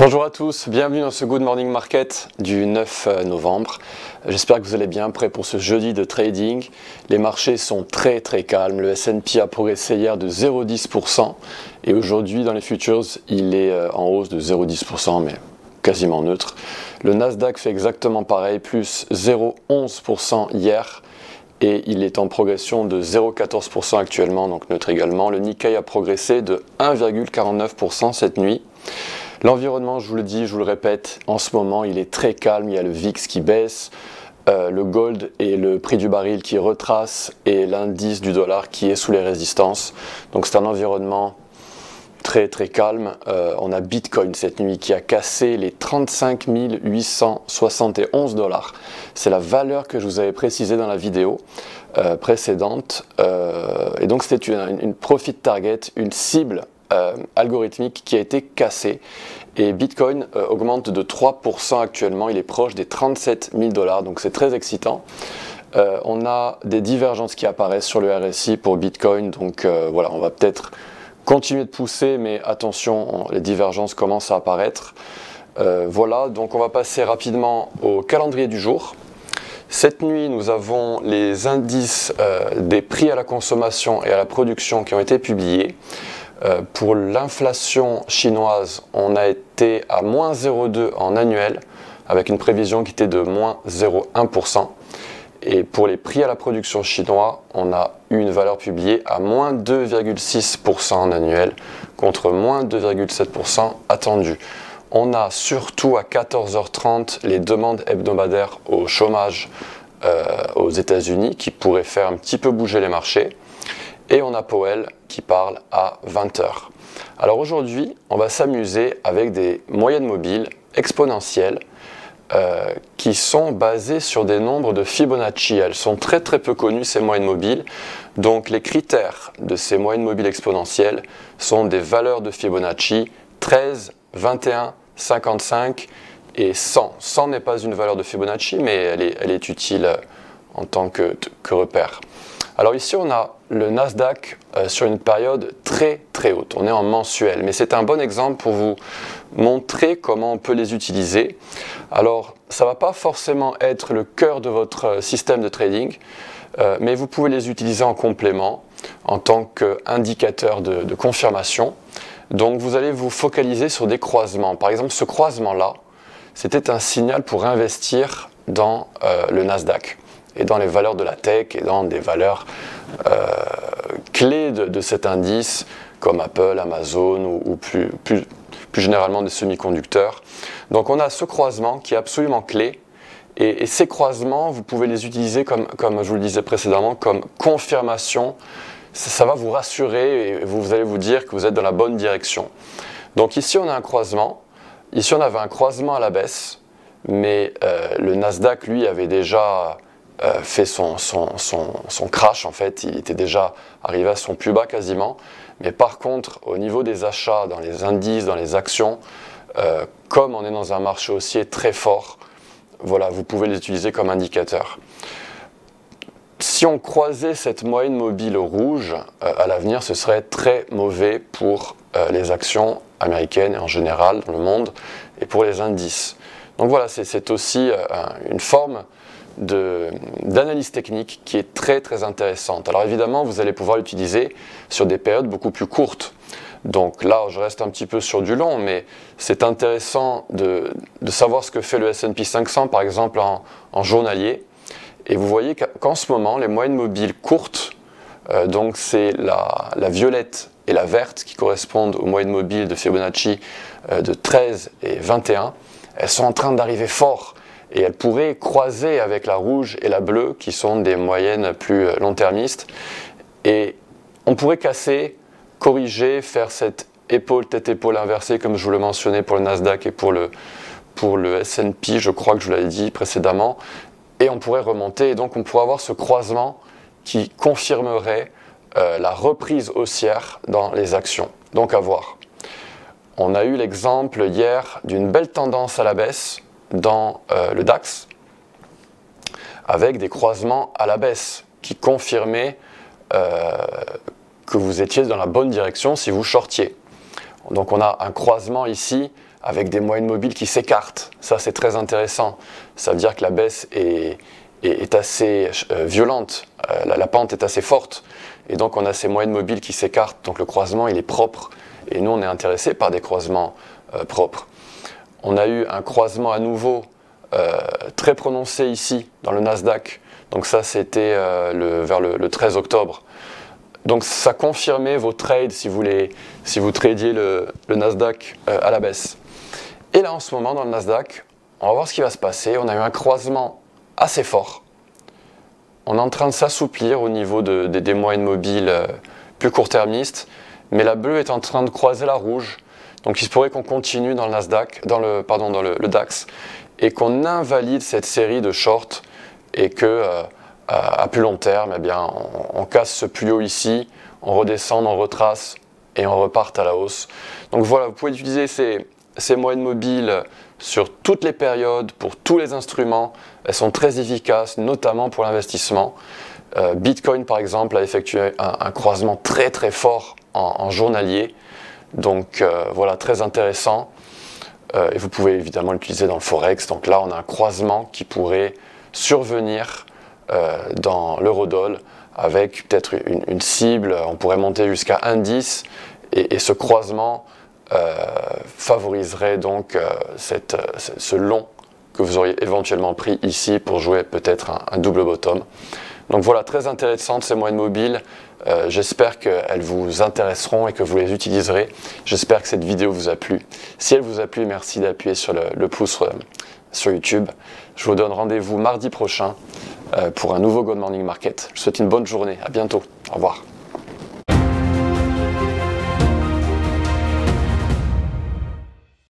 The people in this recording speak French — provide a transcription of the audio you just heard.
Bonjour à tous, bienvenue dans ce Good Morning Market du 9 novembre. J'espère que vous allez bien, prêts pour ce jeudi de trading. Les marchés sont très calmes. Le S&P a progressé hier de 0,10% et aujourd'hui dans les futures il est en hausse de 0,10% mais quasiment neutre. Le Nasdaq fait exactement pareil, plus 0,11% hier. Et il est en progression de 0,14% actuellement, donc neutre également. Le Nikkei a progressé de 1,49% cette nuit. L'environnement, je vous le dis, je vous le répète, en ce moment, il est très calme. Il y a le VIX qui baisse, le gold et le prix du baril qui retrace et l'indice du dollar qui est sous les résistances. Donc c'est un environnement très calme. On a Bitcoin cette nuit qui a cassé les 35 871 $. C'est la valeur que je vous avais précisée dans la vidéo précédente. Et donc c'était une profit target, une cible algorithmique qui a été cassée. Et Bitcoin augmente de 3% actuellement. Il est proche des 37 000 $. Donc c'est très excitant. On a des divergences qui apparaissent sur le RSI pour Bitcoin. Donc voilà, on va peut-être continuer de pousser, mais attention, les divergences commencent à apparaître. Voilà, donc on va passer rapidement au calendrier du jour. Cette nuit, nous avons les indices des prix à la consommation et à la production qui ont été publiés. Pour l'inflation chinoise, on a été à moins 0,2 en annuel, avec une prévision qui était de moins 0,1%. Et pour les prix à la production chinois, on a eu une valeur publiée à moins 2,6% en annuel, contre moins 2,7% attendu. On a surtout à 14h30 les demandes hebdomadaires au chômage aux États-Unis qui pourraient faire un petit peu bouger les marchés. Et on a Powell qui parle à 20h. Alors aujourd'hui, on va s'amuser avec des moyennes mobiles exponentielles qui sont basées sur des nombres de Fibonacci. Elles sont très peu connues, ces moyennes mobiles. Donc les critères de ces moyennes mobiles exponentielles sont des valeurs de Fibonacci 13, 21, 55 et 100. 100 n'est pas une valeur de Fibonacci, mais elle est utile en tant que repère. Alors ici, on a le Nasdaq sur une période très haute. On est en mensuel, mais c'est un bon exemple pour vous montrer comment on peut les utiliser. Alors, ça ne va pas forcément être le cœur de votre système de trading, mais vous pouvez les utiliser en complément, en tant qu'indicateur de confirmation. Donc, vous allez vous focaliser sur des croisements. Par exemple, ce croisement-là, c'était un signal pour investir dans le Nasdaq et dans les valeurs de la tech et dans des valeurs clés de cet indice comme Apple, Amazon ou plus généralement des semi-conducteurs. Donc on a ce croisement qui est absolument clé et ces croisements, vous pouvez les utiliser comme je vous le disais précédemment, comme confirmation. Ça va vous rassurer et vous allez vous dire que vous êtes dans la bonne direction. Donc ici on a un croisement, ici on avait un croisement à la baisse, mais le Nasdaq lui avait déjà fait son crash en fait, il était déjà arrivé à son plus bas quasiment, mais par contre au niveau des achats dans les indices, dans les actions, comme on est dans un marché haussier très fort, voilà, vous pouvez les utiliser comme indicateur. Si on croisait cette moyenne mobile rouge, à l'avenir ce serait très mauvais pour les actions américaines et en général dans le monde et pour les indices. Donc voilà, c'est aussi une forme d'analyse technique qui est très intéressante. Alors évidemment, vous allez pouvoir l'utiliser sur des périodes beaucoup plus courtes. Donc là, je reste un petit peu sur du long, mais c'est intéressant de savoir ce que fait le S&P 500, par exemple, en journalier. Et vous voyez qu'en ce moment, les moyennes mobiles courtes, donc c'est la violette et la verte qui correspondent aux moyennes mobiles de Fibonacci de 13 et 21, elles sont en train d'arriver fort. Et elles pourraient croiser avec la rouge et la bleue, qui sont des moyennes plus long-termistes. Et on pourrait casser, corriger, faire cette épaule, tête-épaule inversée, comme je vous le mentionnais pour le Nasdaq et pour le S&P, je crois que je vous l'avais dit précédemment. Et on pourrait remonter, et donc on pourrait avoir ce croisement qui confirmerait la reprise haussière dans les actions. Donc à voir. On a eu l'exemple hier d'une belle tendance à la baisse dans le DAX, avec des croisements à la baisse qui confirmaient que vous étiez dans la bonne direction si vous shortiez. Donc on a un croisement ici avec des moyennes mobiles qui s'écartent. Ça, c'est très intéressant. Ça veut dire que la baisse est assez violente, la pente est assez forte. Et donc, on a ces moyennes mobiles qui s'écartent. Donc, le croisement, il est propre. Et nous, on est intéressé par des croisements propres. On a eu un croisement à nouveau très prononcé ici, dans le Nasdaq. Donc ça, c'était vers le 13 octobre. Donc ça confirmait vos trades si vous tradiez le Nasdaq à la baisse. Et là, en ce moment, dans le Nasdaq, on va voir ce qui va se passer. On a eu un croisement assez fort. On est en train de s'assouplir au niveau des moyennes mobiles plus court-termistes. Mais la bleue est en train de croiser la rouge. Donc il se pourrait qu'on continue dans le Nasdaq, dans le DAX, et qu'on invalide cette série de shorts et que à plus long terme, eh bien, on casse ce plus haut ici, on redescend, on retrace et on repart à la hausse. Donc voilà, vous pouvez utiliser ces moyennes mobiles sur toutes les périodes, pour tous les instruments. Elles sont très efficaces, notamment pour l'investissement. Bitcoin, par exemple, a effectué un croisement très très fort en journalier. Donc voilà, très intéressant. Et vous pouvez évidemment l'utiliser dans le Forex. Donc là, on a un croisement qui pourrait survenir dans l'eurodoll avec peut-être une cible. On pourrait monter jusqu'à 1,10 et ce croisement favoriserait donc ce long que vous auriez éventuellement pris ici pour jouer peut-être un double bottom. Donc voilà, très intéressantes ces moyennes mobiles. J'espère qu'elles vous intéresseront et que vous les utiliserez. J'espère que cette vidéo vous a plu. Si elle vous a plu, merci d'appuyer sur le pouce sur YouTube. Je vous donne rendez-vous mardi prochain pour un nouveau Good Morning Market. Je vous souhaite une bonne journée. À bientôt. Au revoir.